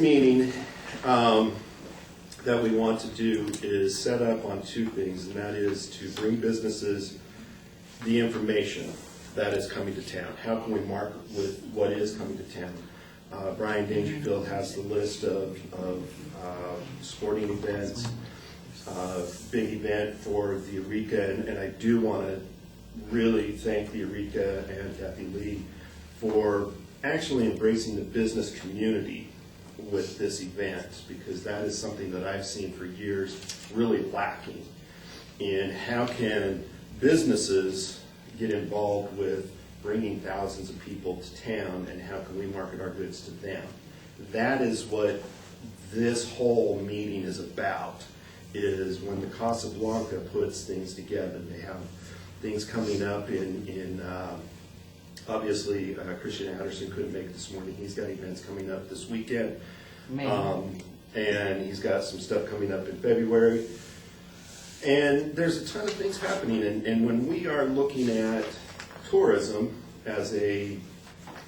meeting that we want to do is set up on two things, and that is to bring businesses the information that is coming to town. How can we market with what is coming to town? Brian Dangerfield has the list of sporting events, big event for the Eureka, and I do want to really thank the Eureka and Kathy Lee for actually embracing the business community with this event, because that is something that I've seen for years really lacking in how can businesses get involved with bringing thousands of people to town, and how can we market our goods to them. That is what this whole meeting is about, is when the Casablanca puts things together. They have things coming up in obviously Christian Anderson couldn't make it this morning. He's got events coming up this weekend. And he's got some stuff coming up in February. And there's a ton of things happening, and when we are looking at tourism as a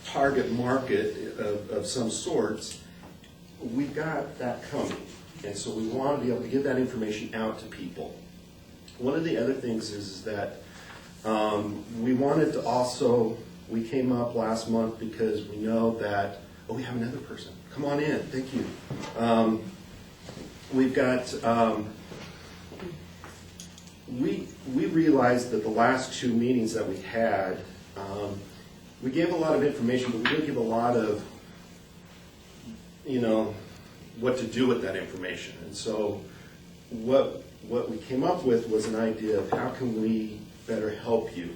target market of some sorts, we've got that coming. And so we want to be able to get that information out to people. One of the other things is that we wanted to also, we came up last month because we know that, oh, we have another person. Come on in, thank you. We've got, we realized that the last two meetings that we had, we gave a lot of information, but we didn't give a lot of, what to do with that information. And so what we came up with was an idea of how can we better help you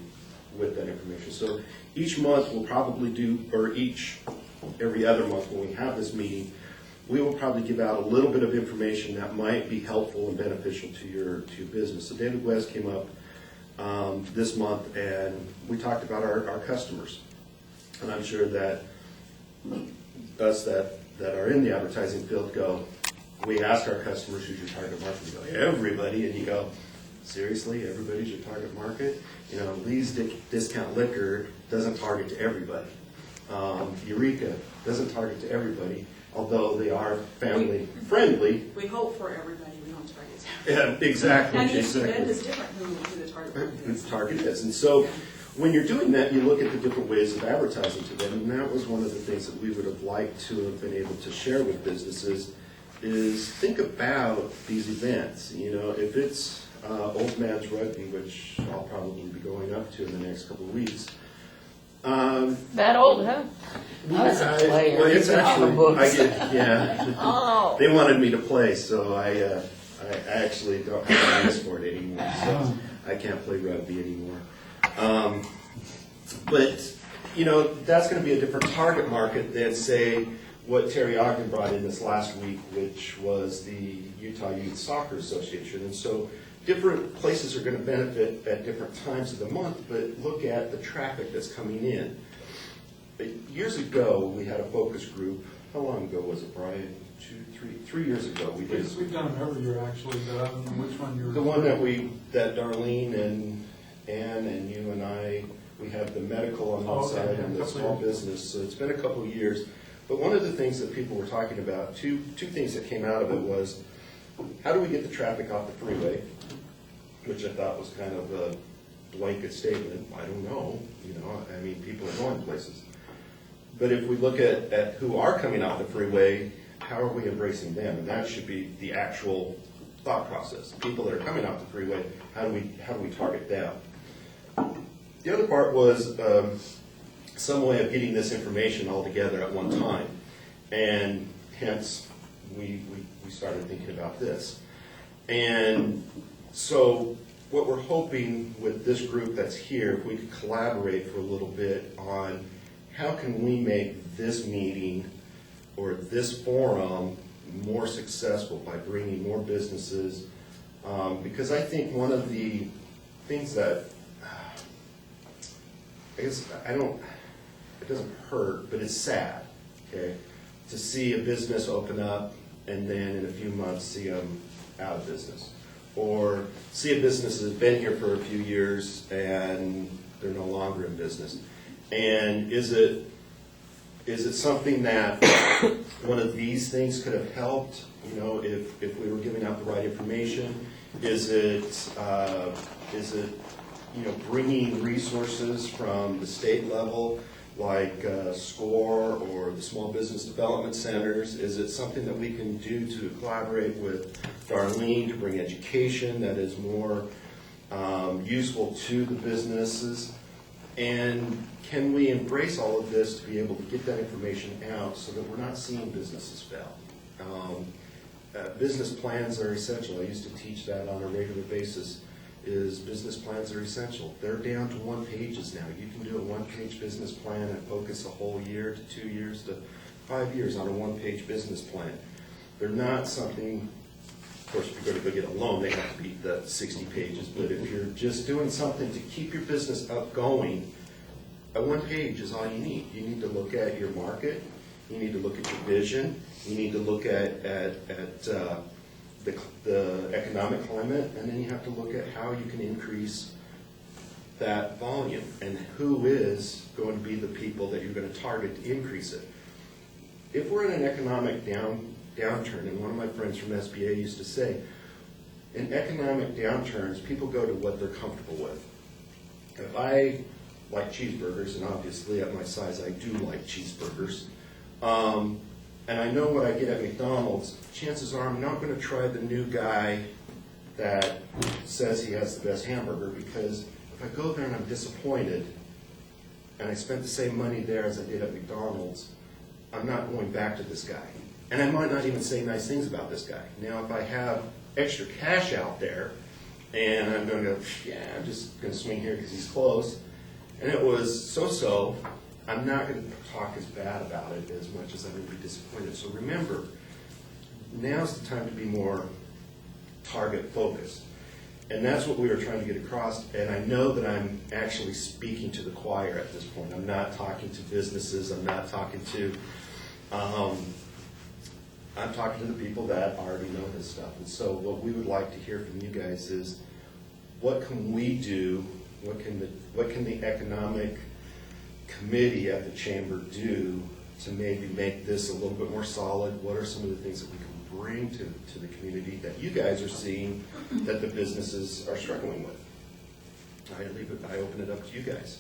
with that information. So each month we'll probably do, or every other month when we have this meeting, we will probably give out a little bit of information that might be helpful and beneficial to your business. So David West came up this month, and we talked about our customers. And I'm sure that us that are in the advertising field we ask our customers, who's your target market? We go, everybody. And you go, seriously, everybody's your target market? Lee's Discount Liquor doesn't target to everybody. Eureka doesn't target to everybody, although they are family friendly. We hope for everybody, we don't target to everybody. Yeah, exactly. And each event is different who the target market is. The target is. And so when you're doing that, you look at the different ways of advertising to them, and that was one of the things that we would have liked to have been able to share with businesses, is think about these events. If it's Old Man's Rugby, which I'll probably be going up to in the next couple of weeks. That old, huh? I was a player. Well, it's actually, Oh. They wanted me to play, so I actually don't have a use for it anymore, so I can't play rugby anymore. But, that's going to be a different target market than, say, what Terry Ogden brought in this last week, which was the Utah Youth Soccer Association. And so different places are going to benefit at different times of the month, but look at the traffic that's coming in. But years ago, we had a focus group. How long ago was it, Brian? 3 years ago we did. We've done them every year, actually, but I don't know which one you're... The one that Darlene and Ann and you and I, we have the medical on one side and the small business, so it's been a couple of years. But one of the things that people were talking about, two things that came out of it was, how do we get the traffic off the freeway? Which I thought was kind of a blanket statement. I don't know, people are going places. But if we look at who are coming off the freeway, how are we embracing them? And that should be the actual thought process. People that are coming off the freeway, how do we target them? The other part was some way of getting this information all together at one time. And hence, we started thinking about this. And so what we're hoping with this group that's here, if we could collaborate for a little bit on how can we make this meeting or this forum more successful by bringing more businesses. Because I think one of the things that, it doesn't hurt, but it's sad, okay, to see a business open up and then in a few months see them out of business. Or see a business that's been here for a few years and they're no longer in business. And is it Is it something that one of these things could have helped, you know, if we were giving out the right information? Is it, you know, bringing resources from the state level, like SCORE or the Small Business Development Centers? Is it something that we can do to collaborate with Darlene to bring education that is more useful to the businesses? And can we embrace all of this to be able to get that information out so that we're not seeing businesses fail? Business plans are essential. I used to teach that on a regular basis. Business plans are essential. They're down to 1 pages now. You can do a 1-page business plan and focus a whole year to 2 years to 5 years on a 1-page business plan. They're not something, of course, if you're going to go get a loan, they have to be the 60 pages. But if you're just doing something to keep your business up going, a 1 page is all you need. You need to look at your market. You need to look at your vision. You need to look at the economic climate, and then you have to look at how you can increase that volume and who is going to be the people that you're going to target to increase it. If we're in an economic downturn, and one of my friends from SBA used to say, in economic downturns, people go to what they're comfortable with. If I like cheeseburgers, and obviously at my size I do like cheeseburgers, and I know what I get at McDonald's, chances are I'm not going to try the new guy that says he has the best hamburger, because if I go there and I'm disappointed, and I spent the same money there as I did at McDonald's, I'm not going back to this guy. And I might not even say nice things about this guy. Now, if I have extra cash out there, and I'm going to go, yeah, I'm just going to swing here because he's close, and it was so-so, I'm not going to talk as bad about it as much as I'm going to be disappointed. So remember, now's the time to be more target-focused. And that's what we were trying to get across, and I know that I'm actually speaking to the choir at this point. I'm not talking to businesses, I'm not talking to, I'm talking to the people that already know this stuff. And so what we would like to hear from you guys is, what can we do, what can the economic committee at the chamber do to maybe make this a little bit more solid? What are some of the things that we can bring to the community that you guys are seeing that the businesses are struggling with? I open it up to you guys.